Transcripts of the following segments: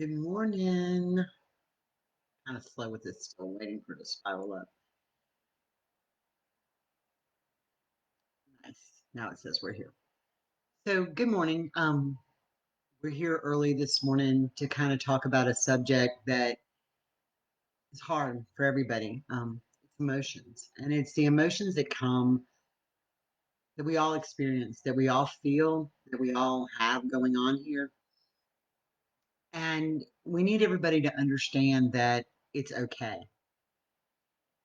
Good morning. Kind of slow with this, still waiting for it to spiral up. Nice. Now it says we're here. So, good morning. We're here early this morning to kind of talk about a subject that is hard for everybody. It's emotions, and it's the emotions that come that we all experience, that we all feel, that we all have going on here. And we need everybody to understand that it's okay.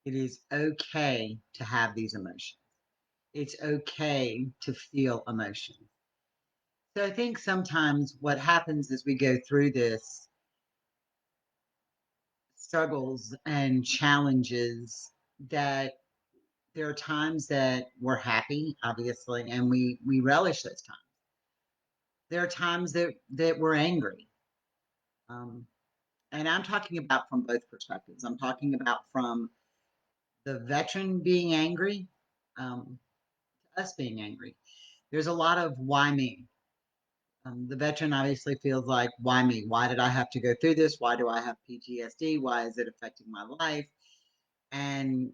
It is okay to have these emotions. It's okay to feel emotion. So I think sometimes what happens as we go through this struggles and challenges that there are times that we're happy, obviously, and we relish those times. There are times that we're angry. Um, and I'm talking about from both perspectives. I'm talking about from the veteran being angry, to us being angry. There's a lot of why me. The veteran obviously feels like, why me? Why did I have to go through this? Why do I have PTSD? Why is it affecting my life? And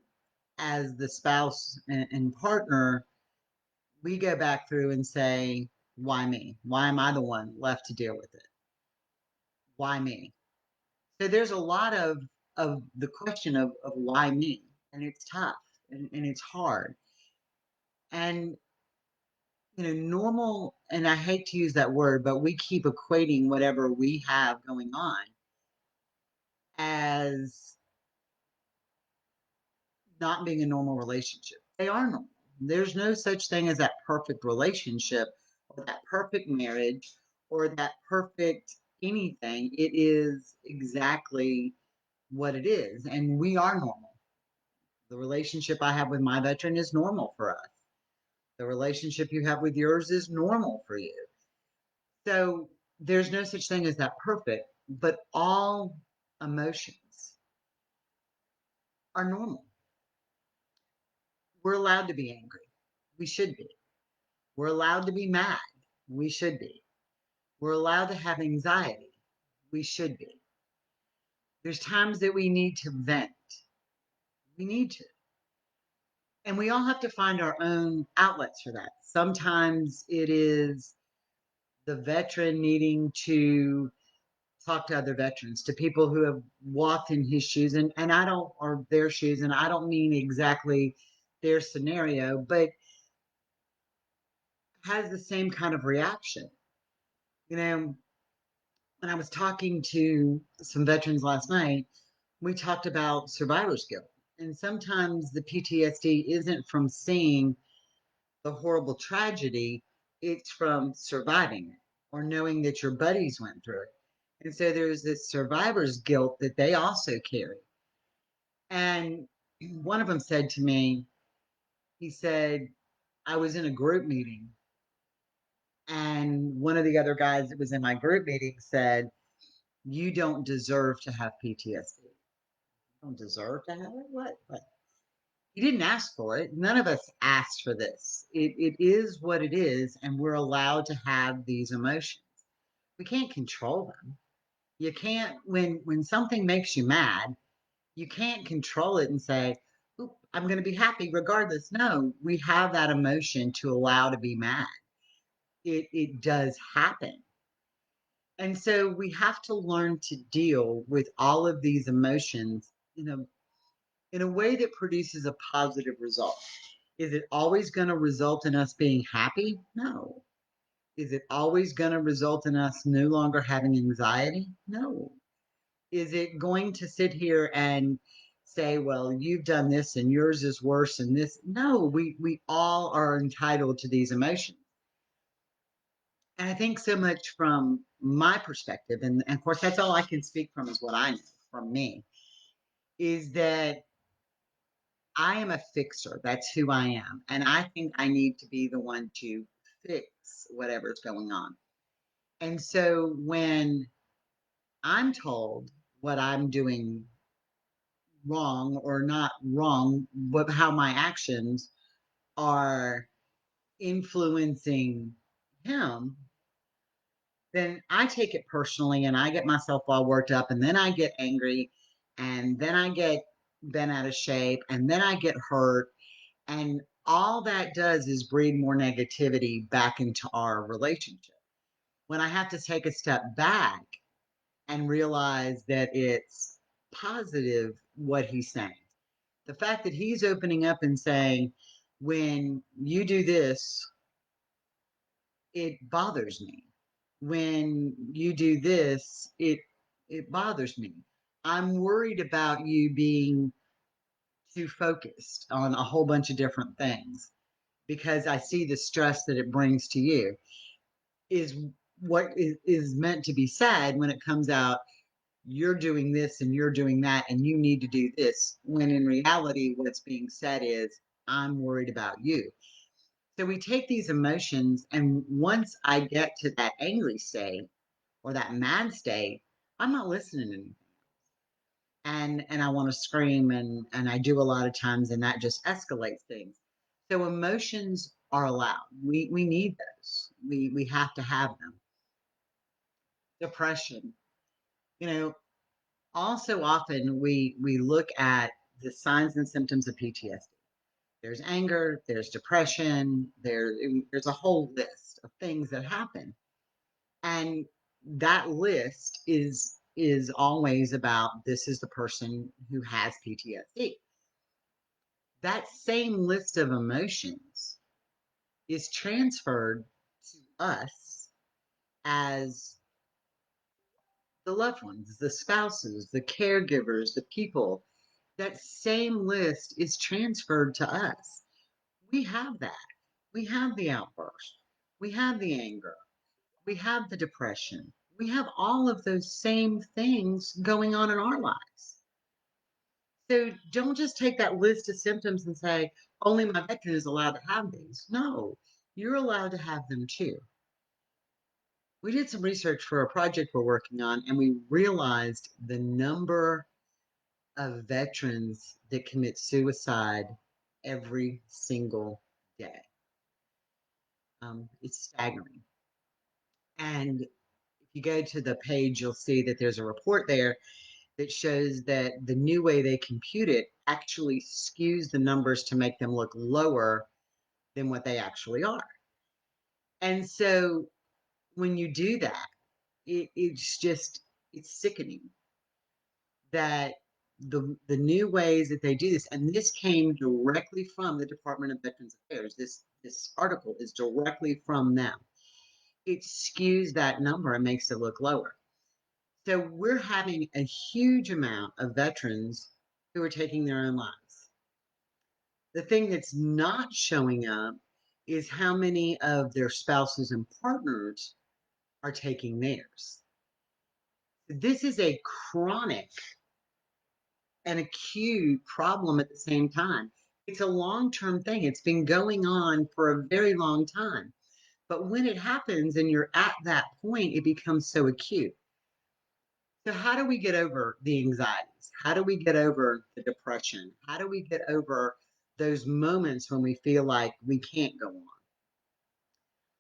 as the spouse and partner, we go back through and say, why me? Why am I the one left to deal with it? Why me? So there's a lot of the question of why me? And it's tough and it's hard. And normal, and I hate to use that word, but we keep equating whatever we have going on as not being a normal relationship. They are normal. There's no such thing as that perfect relationship or that perfect marriage or that perfect anything. It is exactly what it is. And we are normal. The relationship I have with my veteran is normal for us. The relationship you have with yours is normal for you. So there's no such thing as that perfect, but all emotions are normal. We're allowed to be angry. We should be. We're allowed to be mad. We should be. We're allowed to have anxiety. We should be. There's times that we need to vent. We need to. And we all have to find our own outlets for that. Sometimes it is the veteran needing to talk to other veterans, to people who have walked in his shoes, and I don't, or their shoes, and I don't mean exactly their scenario, but has the same kind of reaction. You know, when I was talking to some veterans last night, we talked about survivor's guilt. And sometimes the PTSD isn't from seeing the horrible tragedy, it's from surviving it or knowing that your buddies went through it. And so there's this survivor's guilt that they also carry. And one of them said to me, he said, I was in a group meeting, and one of the other guys that was in my group meeting said, you don't deserve to have PTSD. You don't deserve to have it? What? You didn't ask for it. None of us asked for this. It is what it is, and we're allowed to have these emotions. We can't control them. You can't when something makes you mad, you can't control it and say, "Oop, I'm going to be happy regardless." No, we have that emotion to allow to be mad. It does happen. And so we have to learn to deal with all of these emotions, in a way that produces a positive result. Is it always going to result in us being happy? No. Is it always going to result in us no longer having anxiety? No. Is it going to sit here and say, well, you've done this and yours is worse and this? No, we all are entitled to these emotions. And I think so much from my perspective, and of course, that's all I can speak from is what I know from me, is that I am a fixer. That's who I am. And I think I need to be the one to fix whatever's going on. And so when I'm told what I'm doing wrong or not wrong, but how my actions are influencing him, then I take it personally and I get myself all worked up and then I get angry and then I get bent out of shape and then I get hurt. And all that does is breed more negativity back into our relationship. When I have to take a step back and realize that it's positive what he's saying. The fact that he's opening up and saying, when you do this, it bothers me. When you do this, it bothers me. I'm worried about you being too focused on a whole bunch of different things because I see the stress that it brings to you. Is what is meant to be said when it comes out, you're doing this and you're doing that and you need to do this, when in reality what's being said is, I'm worried about you. So we take these emotions, and once I get to that angry state or that mad state, I'm not listening to anything. And I want to scream, and I do a lot of times, and that just escalates things. So emotions are allowed. We need those. We have to have them. Depression. You know, also often we look at the signs and symptoms of PTSD. There's anger, there's depression, there's a whole list of things that happen. And that list is always about, this is the person who has PTSD. That same list of emotions is transferred to us as the loved ones, the spouses, the caregivers, the people. That same list is transferred to us. We have that. We have the outburst. We have the anger. We have the depression. We have all of those same things going on in our lives. So don't just take that list of symptoms and say, only my veteran is allowed to have these. No, you're allowed to have them too. We did some research for a project we're working on, and we realized the number of veterans that commit suicide every single day. It's staggering. And if you go to the page, you'll see that there's a report there that shows that the new way they compute it actually skews the numbers to make them look lower than what they actually are. And so when you do that, it's sickening that the new ways that they do this, and this came directly from the Department of Veterans Affairs. This article is directly from them. It skews that number and makes it look lower. So we're having a huge amount of veterans who are taking their own lives. The thing that's not showing up is how many of their spouses and partners are taking theirs. This is a chronic and acute problem at the same time. It's a long-term thing. It's been going on for a very long time. But when it happens and you're at that point, it becomes so acute. So how do we get over the anxieties? How do we get over the depression? How do we get over those moments when we feel like we can't go on?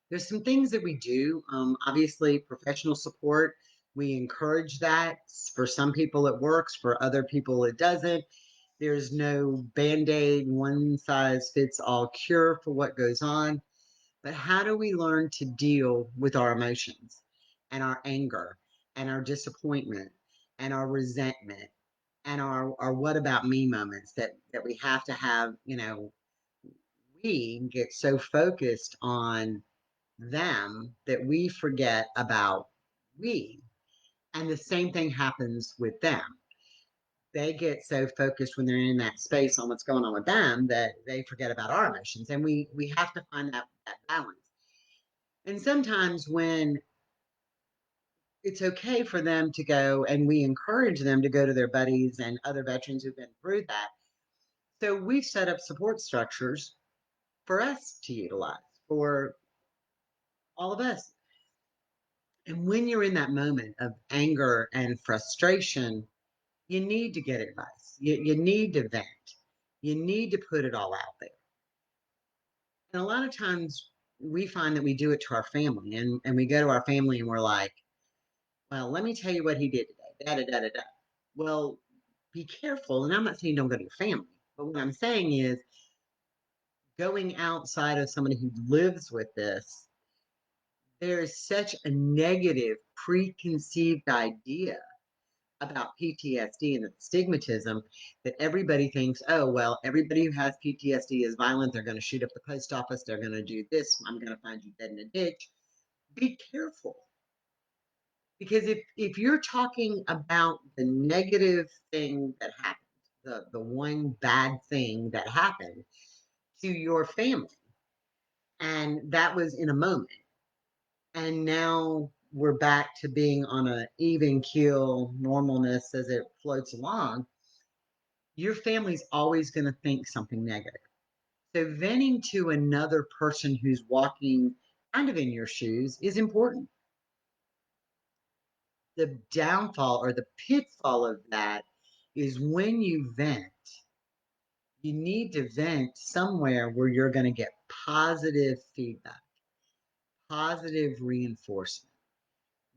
There's some things that we do. Obviously, professional support, we encourage that. For some people, it works. For other people, it doesn't. There's no band-aid, one size fits all cure for what goes on. But how do we learn to deal with our emotions and our anger and our disappointment and our resentment and our what about me moments that we have to have, we get so focused on them that we forget about we. And the same thing happens with them. They get so focused when they're in that space on what's going on with them that they forget about our emotions. And we have to find that balance. And sometimes when it's okay for them to go, and we encourage them to go to their buddies and other veterans who've been through that. So we've set up support structures for us to utilize, for all of us. And when you're in that moment of anger and frustration, you need to get advice. You need to vent. You need to put it all out there. And a lot of times we find that we do it to our family, and we go to our family and we're like, well, let me tell you what he did today. Da da da da da. Well, be careful. And I'm not saying don't go to your family, but what I'm saying is going outside of somebody who lives with this, there is such a negative preconceived idea about PTSD and the stigmatism that everybody thinks, oh, well, everybody who has PTSD is violent. They're going to shoot up the post office. They're going to do this. I'm going to find you dead in a ditch. Be careful. Because if you're talking about the negative thing that happened, the one bad thing that happened to your family, and that was in a moment, and now we're back to being on a even keel normalness as it floats along, your family's always going to think something negative. So venting to another person who's walking kind of in your shoes is important. The downfall or the pitfall of that is when you vent, you need to vent somewhere where you're going to get positive feedback, positive reinforcement.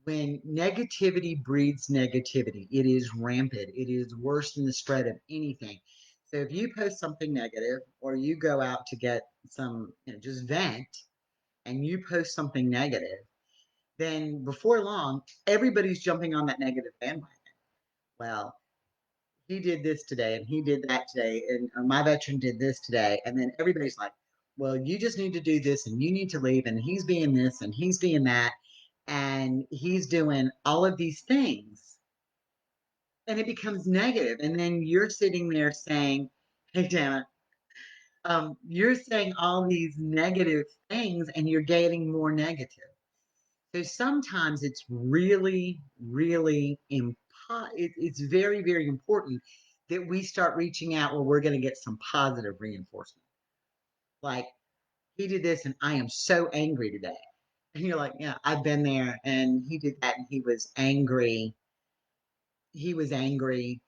When negativity breeds negativity, it is rampant. It is worse than the spread of anything. So if you post something negative or you go out to get some, just vent and you post something negative, then before long, everybody's jumping on that negative bandwagon. Well, he did this today and he did that today and my veteran did this today, and then everybody's like, well, you just need to do this and you need to leave, and he's being this and he's being that, and he's doing all of these things, and it becomes negative, and then you're sitting there saying, hey, damn it, you're saying all these negative things and you're getting more negative. So sometimes it's really, really it's very, very important that we start reaching out where we're going to get some positive reinforcement. Like, he did this and I am so angry today. And you're like, yeah, I've been there and he did that and he was angry. He was angry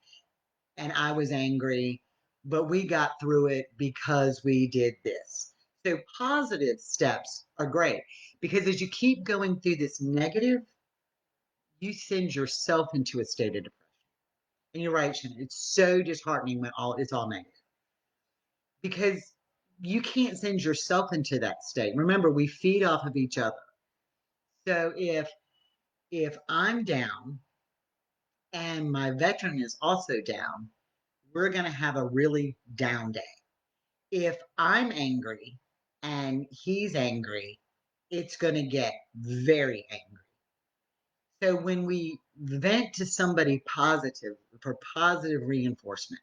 and I was angry, but we got through it because we did this. So positive steps are great because as you keep going through this negative, you send yourself into a state of depression. And you're right, Shannon. It's so disheartening when it's all negative because you can't send yourself into that state. Remember, we feed off of each other. So if I'm down and my veteran is also down, we're going to have a really down day. If I'm angry and he's angry, it's going to get very angry. So when we vent to somebody positive for positive reinforcement,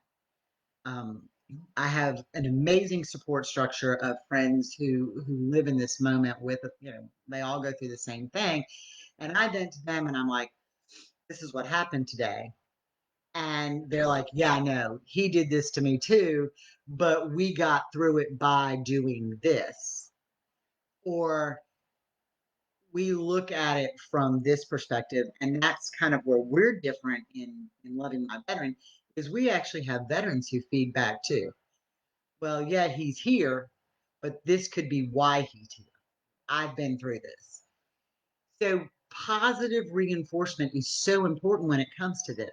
um, I have an amazing support structure of friends who live in this moment with, they all go through the same thing, and I vent to them, and I'm like, this is what happened today, and they're like, yeah, I know he did this to me too, but we got through it by doing this, or we look at it from this perspective, and that's kind of where we're different in loving my veteran, is we actually have veterans who feed back too. Well, yeah, he's here, but this could be why he's here. I've been through this. So positive reinforcement is so important when it comes to this.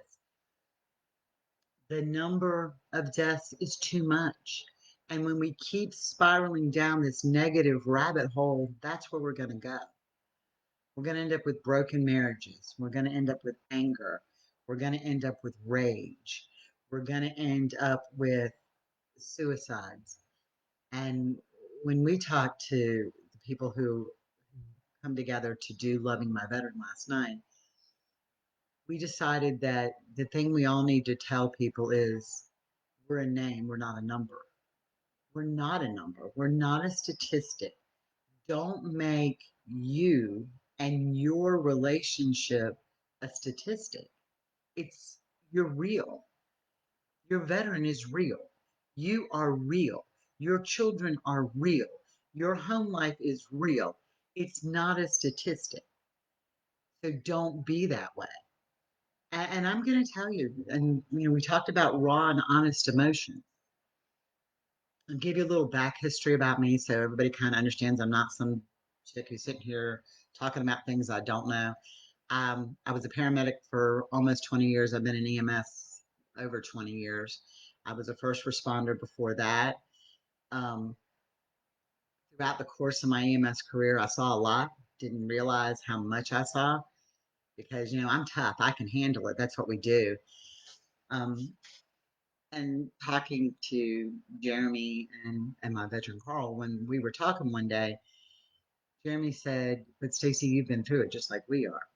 The number of deaths is too much. And when we keep spiraling down this negative rabbit hole, that's where we're going to go. We're going to end up with broken marriages. We're going to end up with anger. We're going to end up with rage. We're going to end up with suicides. And when we talked to the people who come together to do Loving My Veteran last night, we decided that the thing we all need to tell people is we're a name, we're not a number. We're not a number, we're not a statistic. Don't make you and your relationship a statistic. It's You're real. Your veteran is real. You are real. Your children are real. Your home life is real. It's not a statistic. So don't be that way. And I'm going to tell you, and we talked about raw and honest emotions. I'll give you a little back history about me so everybody kind of understands I'm not some chick who's sitting here talking about things I don't know. I was a paramedic for almost 20 years. I've been in EMS over 20 years. I was a first responder before that. Um, Throughout the course of my EMS career, I saw a lot, didn't realize how much I saw because, I'm tough. I can handle it. That's what we do. Um, and talking to Jeremy and my veteran Carl, when we were talking one day, Jeremy said, "But Stacy, you've been through it just like we are."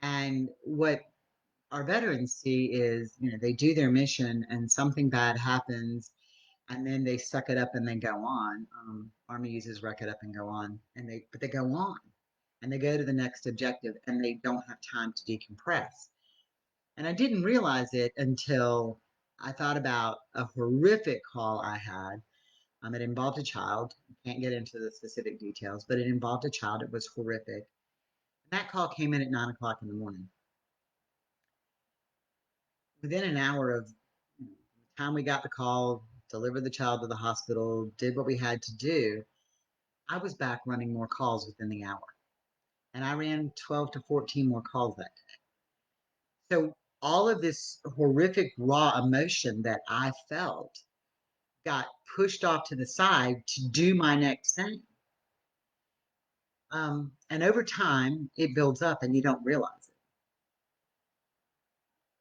And what our veterans see is, they do their mission and something bad happens and then they suck it up and they go on. Army uses "wreck it up and go on," but they go on and they go to the next objective and they don't have time to decompress. And I didn't realize it until I thought about a horrific call I had. It involved a child. I can't get into the specific details, but it involved a child. It was horrific. And that call came in at 9 o'clock in the morning. Within an hour of the time we got the call, delivered the child to the hospital, did what we had to do, I was back running more calls within the hour. And I ran 12 to 14 more calls that day. So all of this horrific raw emotion that I felt got pushed off to the side to do my next thing. And over time, it builds up and you don't realize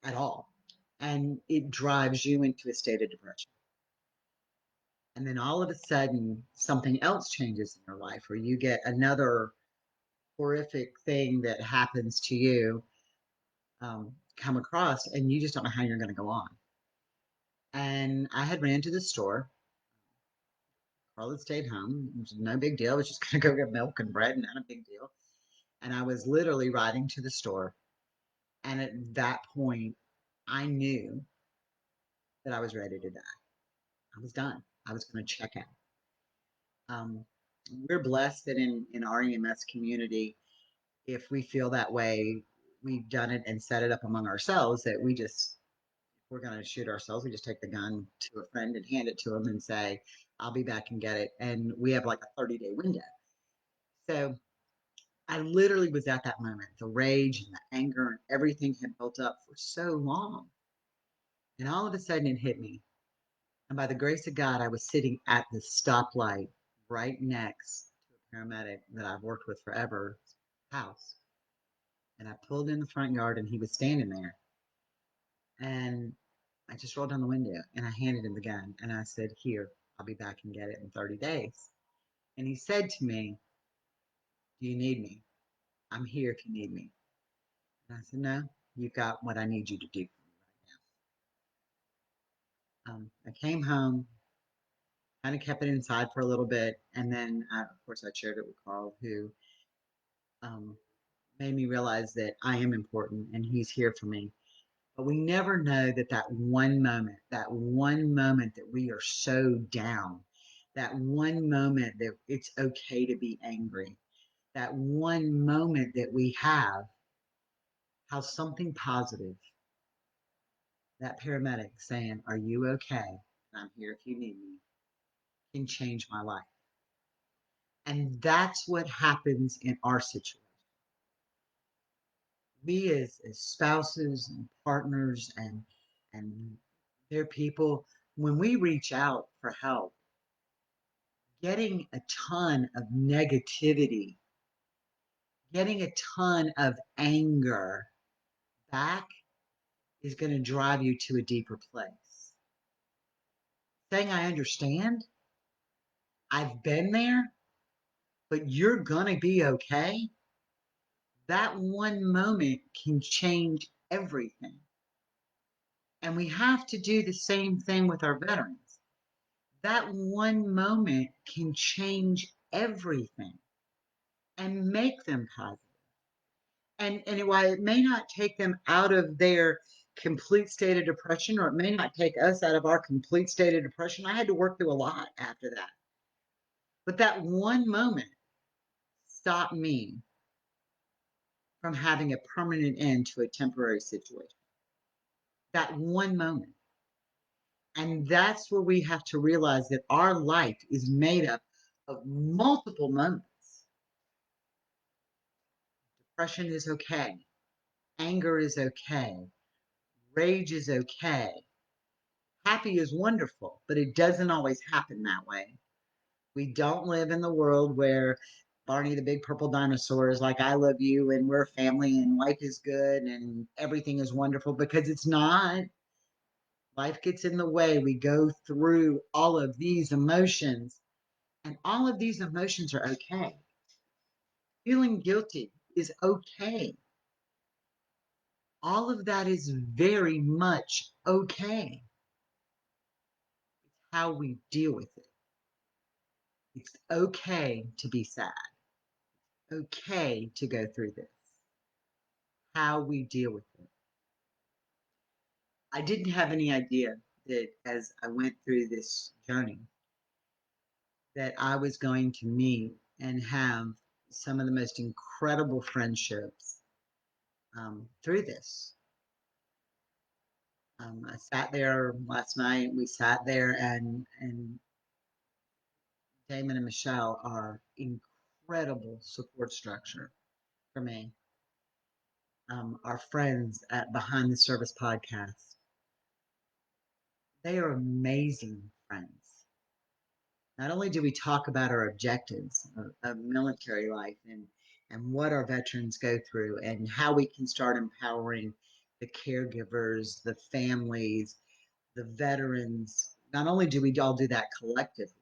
it at all. And it drives you into a state of depression. And then all of a sudden, something else changes in your life, or you get another horrific thing that happens to you come across, and you just don't know how you're going to go on. And I had ran to the store. Carl had stayed home. It was no big deal. I was just going to go get milk and bread, not a big deal. And I was literally riding to the store. And at that point, I knew that I was ready to die. I was done. I was going to check out. Um, we're blessed that in our EMS community, if we feel that way, we've done it and set it up among ourselves that we're going to shoot ourselves. We just take the gun to a friend and hand it to them and say, "I'll be back and get it." And we have like a 30-day window. So I literally was at that moment. The rage and the anger and everything had built up for so long. And all of a sudden it hit me. And by the grace of God, I was sitting at the stoplight right next to a paramedic that I've worked with forever house. And I pulled in the front yard and he was standing there. And I just rolled down the window and I handed him the gun and I said, "Here, I'll be back and get it in 30 days." And he said to me, "Do you need me? I'm here if you need me." And I said, "No, you've got what I need you to do for me right now." I came home, kind of kept it inside for a little bit. And then, of course, I shared it with Carl, who um, made me realize that I am important and he's here for me. But we never know that that one moment that we are so down, that one moment that it's okay to be angry, that one moment that we have, how something positive, that paramedic saying, "Are you okay? I'm here if you need me," can change my life. And that's what happens in our situation. We as spouses and partners and their people, when we reach out for help, getting a ton of negativity, getting a ton of anger back is going to drive you to a deeper place. Saying, "I understand, I've been there, but you're going to be okay," that one moment can change everything. And we have to do the same thing with our veterans. That one moment can change everything and make them positive. And while it may not take them out of their complete state of depression, or it may not take us out of our complete state of depression, I had to work through a lot after that. But that one moment stopped me from having a permanent end to a temporary situation. That one moment. And that's where we have to realize that our life is made up of multiple moments. Depression is okay. Anger is okay. Rage is okay. Happy is wonderful, but it doesn't always happen that way. We don't live in the world where Barney the big purple dinosaur is like, I love you and we're family and life is good and everything is wonderful, because it's not. Life gets in the way. We go through all of these emotions, and all of these emotions are okay. Feeling guilty is okay. All of that is very much okay. It's how we deal with it. It's okay to be sad. Okay to go through this. How we deal with it. I didn't have any idea that as I went through this journey that I was going to meet and have some of the most incredible friendships through this. I sat there last night. We sat there, and Damon and Michelle are incredible support structure for me. Our friends at Behind the Service podcast, they are amazing friends. Not only do we talk about our objectives of military life and what our veterans go through and how we can start empowering the caregivers, the families, the veterans, not only do we all do that collectively,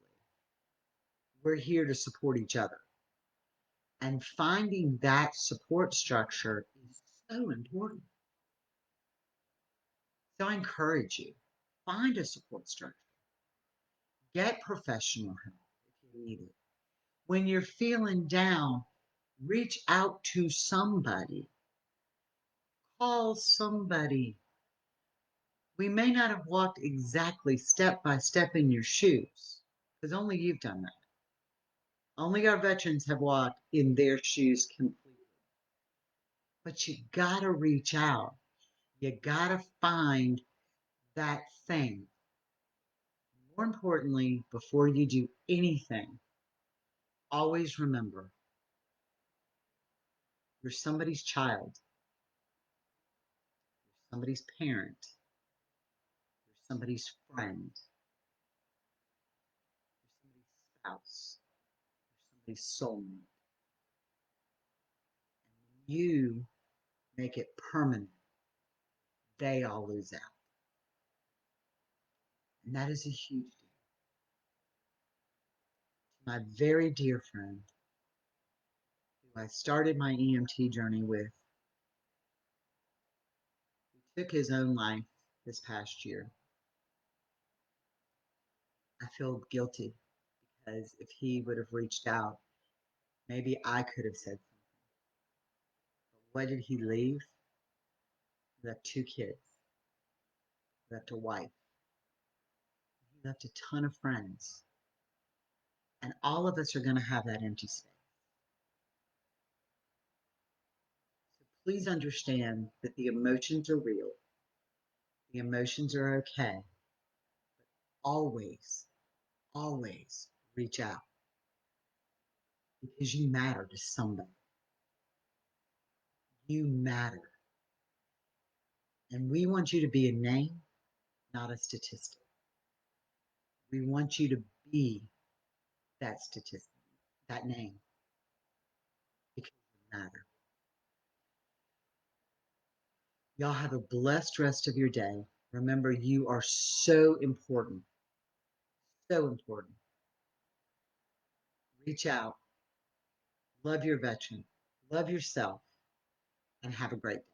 we're here to support each other. And finding that support structure is so important. So I encourage you, find a support structure, get professional help if you need it. When you're feeling down, reach out to somebody, call somebody. We may not have walked exactly step by step in your shoes, because only you've done that. Only our veterans have walked in their shoes completely. But you gotta reach out. You gotta find that thing. More importantly, before you do anything, always remember you're somebody's child, you're somebody's parent, you're somebody's friend, you're somebody's spouse, you're somebody's soulmate. And when you make it permanent, they all lose out. And that is a huge deal. My very dear friend, who I started my EMT journey with, who took his own life this past year, I feel guilty because if he would have reached out, maybe I could have said something. But what did he leave? He left two kids, he left a wife, he left a ton of friends. And all of us are going to have that empty space. So please understand that the emotions are real, the emotions are okay. Always, always reach out because you matter to somebody. You matter. And we want you to be a name, not a statistic. We want you to be that statistic, that name, because you matter. Y'all have a blessed rest of your day. Remember, you are so important. So important. Reach out. Love your veteran. Love yourself. And have a great day.